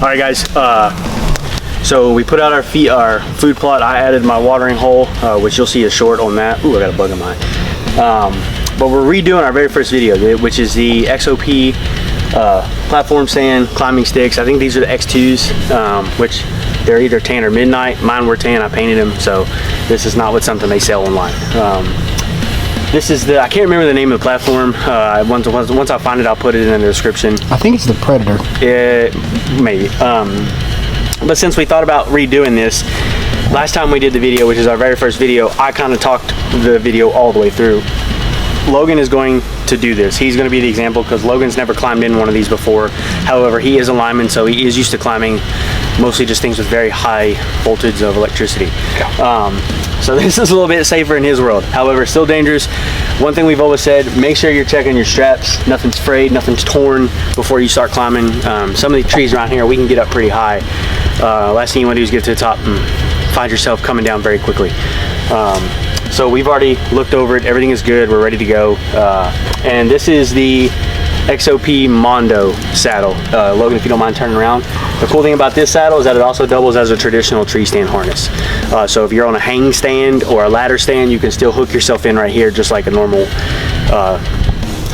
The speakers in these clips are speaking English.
right, guys. So we put out our food plot. I added my watering hole, which you'll see a short on that. Ooh, I got a bug in mine. But we're redoing our very first video, which is the XOP platform stand climbing sticks. I think these are the X2s, which they're either tan or midnight. Mine were tan. I painted them, so this is not something they sell online. This is I can't remember the name of the platform. Once I find it, I'll put it in the description. I think it's the Predator. Maybe. But since we thought about redoing this, last time we did the video, which is our very first video, I kind of talked the video all the way through. Logan is going to do this. He's going to be the example because Logan's never climbed in one of these before. However, he is a lineman, so he is used to climbing mostly just things with very high voltage of electricity. So this is a little bit safer in his world. However, still dangerous. One thing we've always said, make sure you're checking your straps. Nothing's frayed, nothing's torn before you start climbing. Some of the trees around here, we can get up pretty high. Last thing you want to do is get to the top and find yourself coming down very quickly. So we've already looked over it. Everything is good. We're ready to go. And this is the XOP Mondo Saddle. Logan, if you don't mind turning around. The cool thing about this saddle is that it also doubles as a traditional tree stand harness. So if you're on a hang stand or a ladder stand, you can still hook yourself in right here just like a normal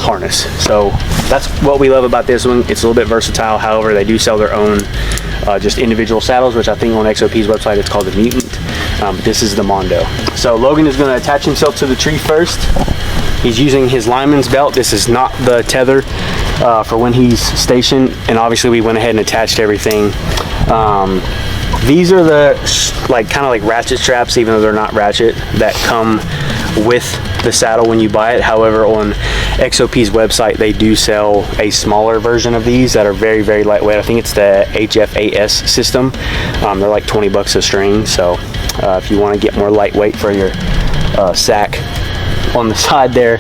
harness. So that's what we love about this one. It's a little bit versatile. However, they do sell their own just individual saddles, which I think on XOP's website it's called the Mutant. But this is the Mondo. So Logan is going to attach himself to the tree first. He's using his lineman's belt. This is not the tether for when he's stationed, and obviously we went ahead and attached everything. These are the kind of like ratchet straps, even though they're not ratchet, that come with the saddle when you buy it. However, on XOP's website they do sell a smaller version of these that are very, very lightweight. I think it's the HFAS system. They're like 20 bucks a string, so if you want to get more lightweight for your sack on the side there,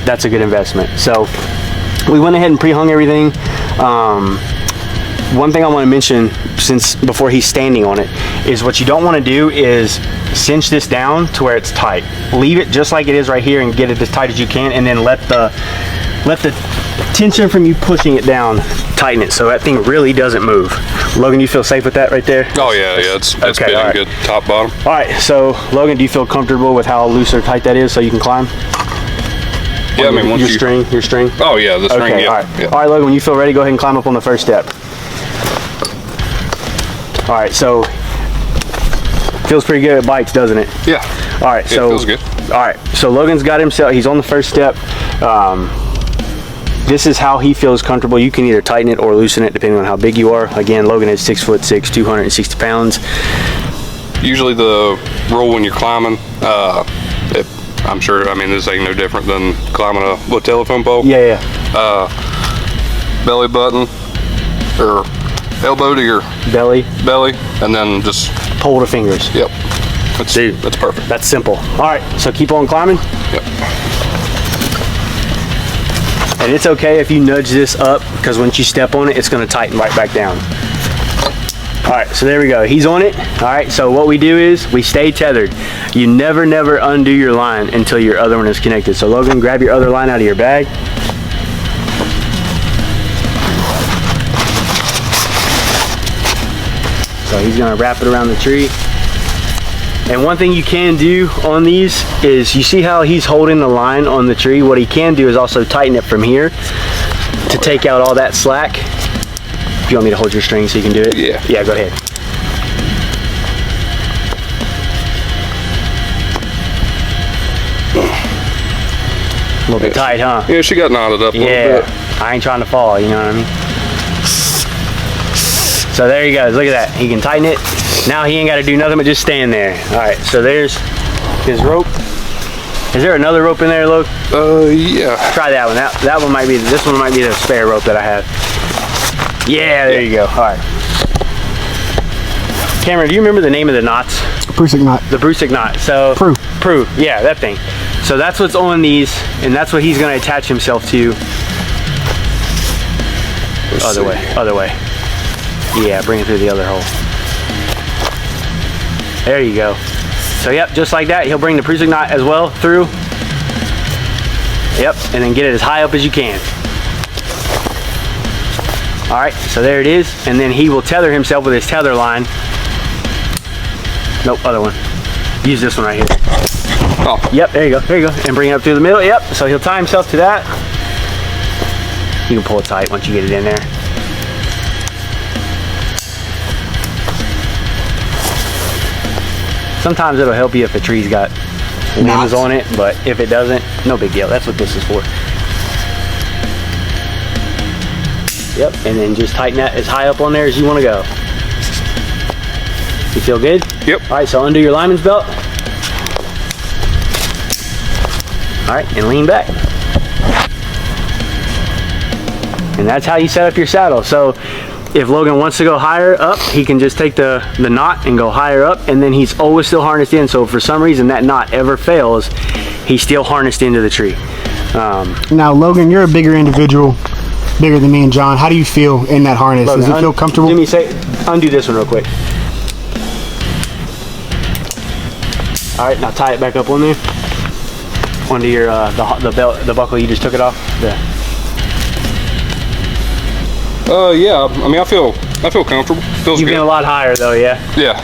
that's a good investment. So we went ahead and pre-hung everything. One thing I want to mention, since before he's standing on it, is what you don't want to do is cinch this down to where it's tight. Leave it just like it is right here and get it as tight as you can, and then let the tension from you pushing it down tighten it so that thing really doesn't move. Logan, you feel safe with that right there? Oh yeah, it's okay, fitting good top bottom. All right, so Logan, do you feel comfortable with how loose or tight that is so you can climb? Yeah, I mean, once your string. Oh yeah, the string. Okay, yeah. All right. Yeah. All right, Logan, when you feel ready, go ahead and climb up on the first step. All right, so feels pretty good. It bites, doesn't it? Yeah. All right, so it feels good. All right, so Logan's got himself. He's on the first step. This is how he feels comfortable. You can either tighten it or loosen it depending on how big you are. Again, Logan is 6'6", 260 pounds. Usually the rule when you're climbing, I'm sure, I mean, this ain't no different than climbing a little telephone pole. Yeah. Belly button, or elbow to your belly, and then just pull the fingers. Yep. That's perfect. That's simple. All right, so keep on climbing. Yep. And it's okay if you nudge this up, because once you step on it, it's going to tighten right back down. All right, so there we go. He's on it. All right, so what we do is we stay tethered. You never undo your line until your other one is connected. So Logan, grab your other line out of your bag. So he's going to wrap it around the tree. And one thing you can do on these is, you see how he's holding the line on the tree? What he can do is also tighten it from here to take out all that slack. Do you want me to hold your string so you can do it? Yeah. Yeah, go ahead. A little bit tight, huh? Yeah, she got knotted up a little bit. I ain't trying to fall, you know what I mean? So there he goes, look at that. He can tighten it. Now he ain't got to do nothing but just stand there. All right, so there's his rope. Is there another rope in there, Luke? Yeah. Try that one. That one might be, this one might be the spare rope that I have. Yeah, there you go. All right. Cameron, do you remember the name of the knots? Prusik knot. The Prusik knot. So Prue. Yeah, that thing. So that's what's on these, and that's what he's going to attach himself to. Other way. Yeah, bring it through the other hole. There you go. So yep, just like that, he'll bring the Prusik knot as well through. Yep, and then get it as high up as you can. All right, so there it is. And then he will tether himself with his tether line. Nope, other one. Use this one right here. Oh. Yep, there you go, there you go. And bring it up through the middle, yep. So he'll tie himself to that. You can pull it tight once you get it in there. Sometimes it'll help you if a tree's got limbs on it, but if it doesn't, no big deal. That's what this is for. Yep, and then just tighten that as high up on there as you want to go. You feel good? Yep. All right, so undo your lineman's belt. All right, and lean back. And that's how you set up your saddle. So if Logan wants to go higher up, he can just take the knot and go higher up, and then he's always still harnessed in. So if for some reason that knot ever fails, he's still harnessed into the tree. Now, Logan, you're a bigger individual, bigger than me and John. How do you feel in that harness? Logan, Does it feel comfortable? Jimmy, undo this one real quick. All right, now tie it back up on there. Onto your the belt, the buckle you just took it off. Yeah. I mean, I feel comfortable. Feels You've good. been a lot higher though, yeah. Yeah.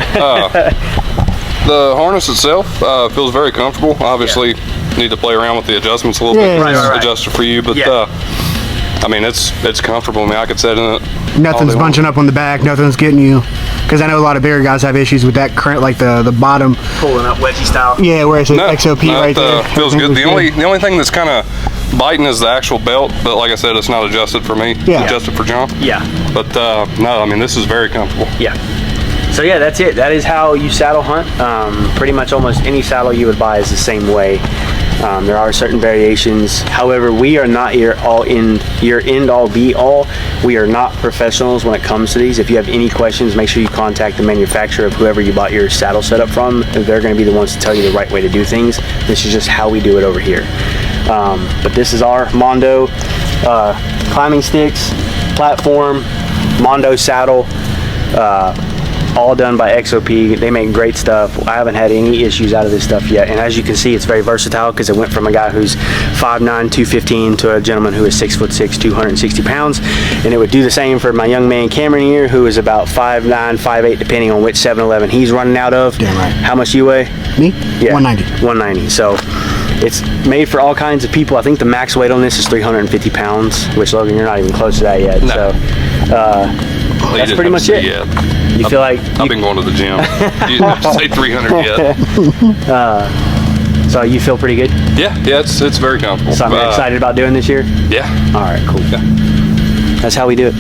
The harness itself feels very comfortable. Obviously, need to play around with the adjustments a little bit. Right. Adjusted for you, but I mean, it's comfortable. I mean, I could set in it. Nothing's bunching up on the back. Nothing's getting you. Because I know a lot of bigger guys have issues with that current, like the bottom. Pulling up wedgie style. Yeah, where it's XOP right there. Feels good. The only thing that's kind of biting is the actual belt, but like I said, it's not adjusted for me. Yeah. It's adjusted for John. Yeah. But no, I mean, this is very comfortable. Yeah. So yeah, that's it. That is how you saddle hunt. Pretty much almost any saddle you would buy is the same way. There are certain variations. However, we are not your end all be all. We are not professionals when it comes to these. If you have any questions, make sure you contact the manufacturer of whoever you bought your saddle setup from. They're going to be the ones to tell you the right way to do things. This is just how we do it over here. But this is our Mondo climbing sticks, platform, Mondo saddle, all done by XOP. They make great stuff. I haven't had any issues out of this stuff yet. And as you can see, it's very versatile because it went from a guy who's 5'9", 215 to a gentleman who is 6'6", 260 pounds. And it would do the same for my young man Cameron here, who is about 5'9", 5'8", depending on which 7-Eleven he's running out of. Damn right. How much you weigh? Me? Yeah, 190. 190. So it's made for all kinds of people. I think the max weight on this is 350 pounds, which, Logan, you're not even close to that yet. No. So that's pretty much it. You feel like I've been going to the gym. You didn't have to say 300 yet. So you feel pretty good? Yeah, it's very comfortable. So I'm excited about doing this year? Yeah. All right, cool. Yeah. That's how we do it.